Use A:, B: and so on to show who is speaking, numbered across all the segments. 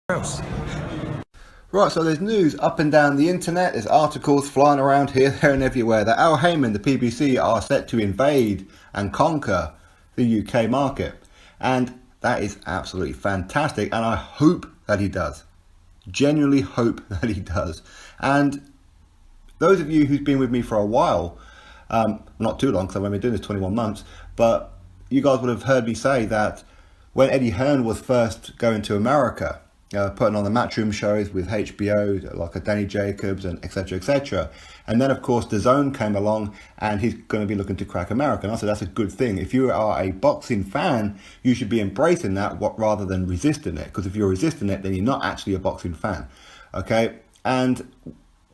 A: else.
B: Right, so there's news up and down the internet, there's articles flying around here, there and everywhere that Al Haymon, the PBC, are set to invade and conquer the UK market. And that is absolutely fantastic, and I hope that he does. Genuinely hope that he does. And those of you who've been with me for a while, not too long because I've only been doing this 21 months, but you guys would have heard me say that when Eddie Hearn was first going to America, putting on the Matchroom shows with HBO, like a Danny Jacobs and etc. And then, of course, DAZN came along and he's going to be looking to crack America. And I said, that's a good thing. If you are a boxing fan, you should be embracing that rather than resisting it. Because if you're resisting it, then you're not actually a boxing fan. Okay? And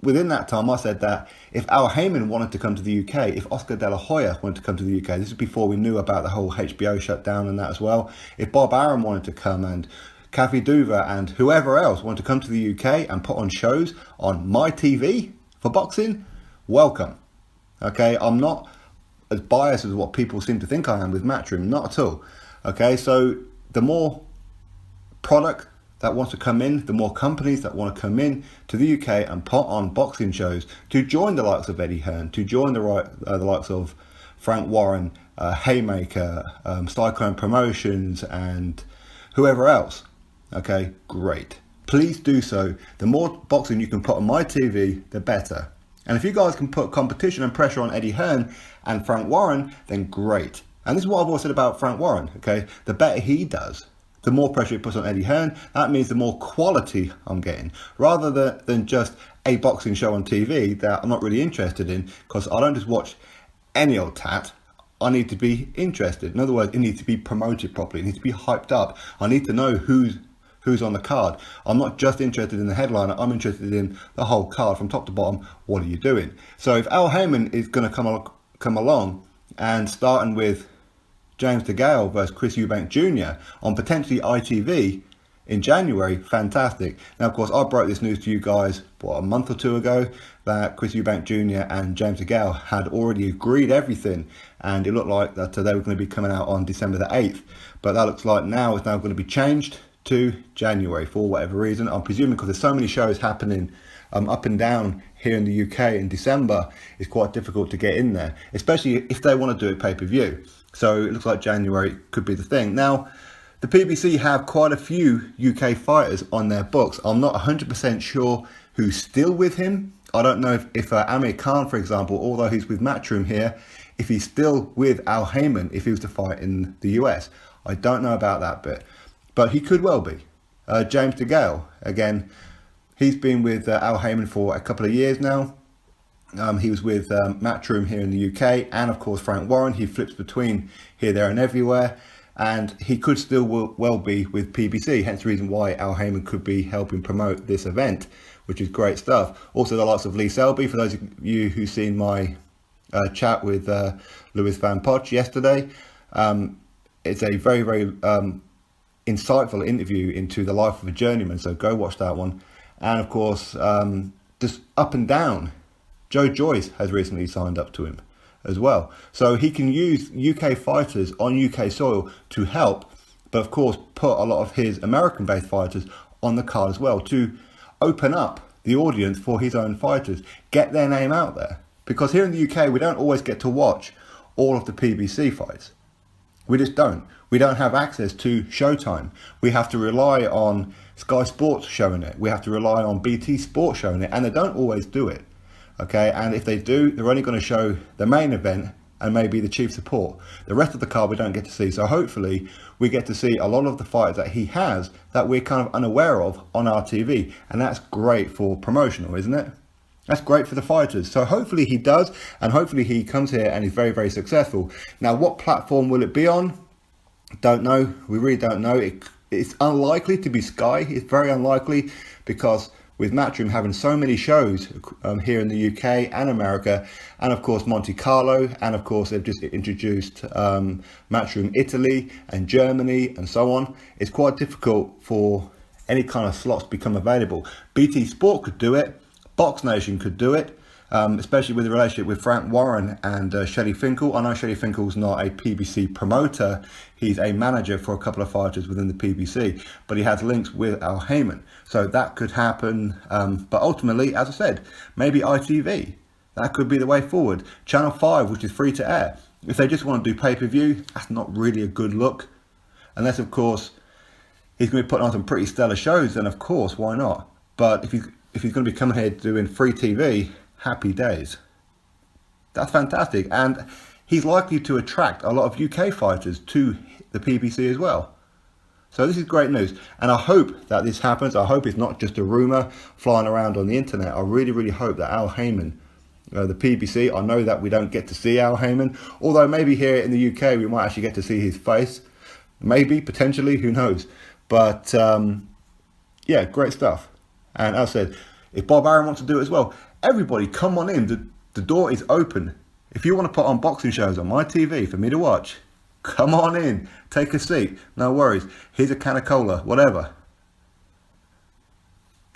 B: within that time, I said that if Al Haymon wanted to come to the UK, if Oscar De La Hoya wanted to come to the UK, this is before we knew about the whole HBO shutdown and that as well. If Bob Arum wanted to come and Kathy Duva and whoever else want to come to the UK and put on shows on my TV for boxing, welcome. Okay, I'm not as biased as what people seem to think I am with Matchroom, not at all. Okay, so the more product that wants to come in, the more companies that want to come in to the UK and put on boxing shows to join the likes of Eddie Hearn, to join the likes of Frank Warren, Haymaker, Cyclone Promotions and whoever else. Okay, great. Please do so. The more boxing you can put on my TV, the better. And if you guys can put competition and pressure on Eddie Hearn and Frank Warren, then great. And this is what I've always said about Frank Warren, okay? The better he does, the more pressure he puts on Eddie Hearn, that means the more quality I'm getting. Rather than just a boxing show on TV that I'm not really interested in, because I don't just watch any old tat. I need to be interested. In other words, it needs to be promoted properly. It needs to be hyped up. I need to know who's on the card. I'm not just interested in the headliner, I'm interested in the whole card from top to bottom. What are you doing? So if Al Haymon is going to come along and starting with James DEGALE versus Chris EUBANK Jr. on potentially ITV in January, fantastic. Now, of course, I broke this news to you guys, a month or two ago, that Chris EUBANK Jr. and James DEGALE had already agreed everything, and it looked like that they were going to be coming out on December the 8th. But that looks like now it's now going to be changed to January for whatever reason. I'm presuming because there's so many shows happening up and down here in the UK in December, it's quite difficult to get in there, especially if they want to do it pay-per-view. So it looks like January could be the thing. Now, the PBC have quite a few UK fighters on their books. I'm not 100% sure who's still with him. I don't know if Amir Khan, for example, although he's with Matchroom here, if he's still with Al Haymon if he was to fight in the US. I don't know about that bit. But he could well be. James DEGALE, again, he's been with Al Haymon for a couple of years now. He was with Matchroom here in the UK, and of course Frank Warren. He flips between here, there and everywhere, and he could still well be with PBC, hence the reason why Al Haymon could be helping promote this event, which is great stuff. Also the likes of Lee Selby, for those of you who've seen my chat with Lewis Van Poch yesterday. It's a very, very insightful interview into the life of a journeyman, so go watch that one. And of course, just up and down, Joe Joyce has recently signed up to him as well, so he can use UK fighters on UK soil to help, but of course put a lot of his American based fighters on the card as well, to open up the audience for his own fighters, get their name out there, because here in the UK we don't always get to watch all of the PBC fights. We just don't. We don't have access to Showtime. We have to rely on Sky Sports showing it. We have to rely on BT Sport showing it, and they don't always do it. Okay, and if they do, they're only going to show the main event and maybe the chief support. The rest of the card we don't get to see. So hopefully we get to see a lot of the fights that he has that we're kind of unaware of on our TV, and that's great for promotional, isn't it? That's great for the fighters. So hopefully he does, and hopefully he comes here and is very, very successful. Now, what platform will it be on? Don't know. We really don't know. It's unlikely to be Sky. It's very unlikely, because with Matchroom having so many shows here in the UK and America, and of course Monte Carlo, and of course they've just introduced Matchroom Italy and Germany and so on, it's quite difficult for any kind of slots to become available. BT Sport could do it. Box Nation could do it. especially with the relationship with Frank Warren and Shelley Finkel. I know Shelley Finkel's not a PBC promoter. He's a manager for a couple of fighters within the PBC, but he has links with Al Haymon. So that could happen. But ultimately, as I said, maybe ITV. That could be the way forward. Channel 5, which is free to air. If they just want to do pay-per-view, that's not really a good look. Unless, of course, he's going to be putting on some pretty stellar shows, then of course, why not? But if he's going to be coming here doing free TV, happy days. That's fantastic. And he's likely to attract a lot of UK fighters to the PBC as well. So this is great news. And I hope that this happens. I hope it's not just a rumour flying around on the internet. I really, really hope that Al Haymon, the PBC, I know that we don't get to see Al Haymon. Although maybe here in the UK we might actually get to see his face. Maybe, potentially, who knows. But yeah, great stuff. And as I said, if Bob Arum wants to do it as well, everybody come on in. The door is open. If you want to put on boxing shows on my TV for me to watch, come on in, take a seat, no worries. Here's a can of cola, whatever.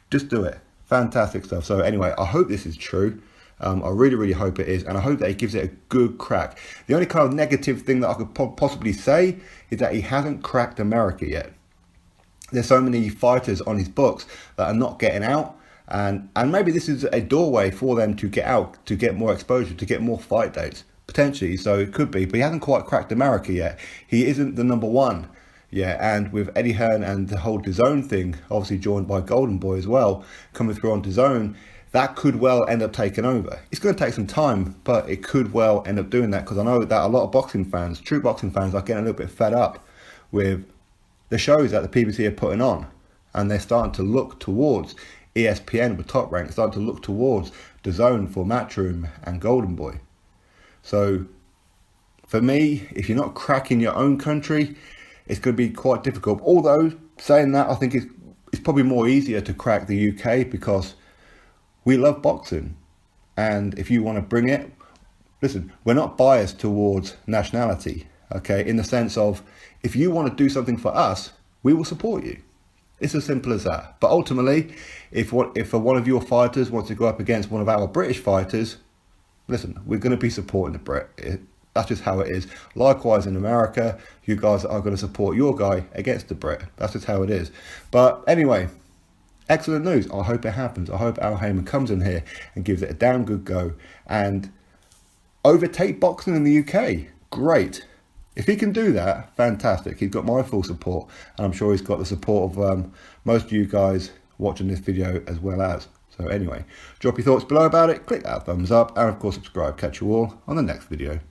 B: Just do it. Fantastic stuff. So anyway, I hope this is true. I really, really hope it is, and I hope that he gives it a good crack. The only kind of negative thing that I could possibly say is that he hasn't cracked America yet. There's so many fighters on his books that are not getting out, and maybe this is a doorway for them to get out, to get more exposure, to get more fight dates, potentially. So it could be, but he hasn't quite cracked America yet. He isn't the number one. Yeah, and with Eddie Hearn and the whole DAZN thing, obviously joined by Golden Boy as well, coming through on DAZN, that could well end up taking over. It's going to take some time, but it could well end up doing that, because I know that a lot of boxing fans, true boxing fans, are getting a little bit fed up with the shows that the PBC are putting on, and they're starting to look towards ESPN with Top Rank, starting to look towards DAZN for Matchroom and Golden Boy. So for me, if you're not cracking your own country, it's going to be quite difficult. Although saying that, I think it's probably more easier to crack the UK, because we love boxing, and if you want to bring it, listen, we're not biased towards nationality, okay, in the sense of, if you want to do something for us, we will support you. It's as simple as that. But ultimately, if one of your fighters wants to go up against one of our British fighters, listen, we're going to be supporting the Brit. That's just how it is. Likewise in America, you guys are going to support your guy against the Brit. That's just how it is. But anyway, excellent news. I hope it happens. I hope Al Haymon comes in here and gives it a damn good go and overtake boxing in the UK. Great. If he can do that, fantastic. He's got my full support, and I'm sure he's got the support of most of you guys watching this video as well as. So anyway, drop your thoughts below about it, click that thumbs up, and of course subscribe. Catch you all on the next video.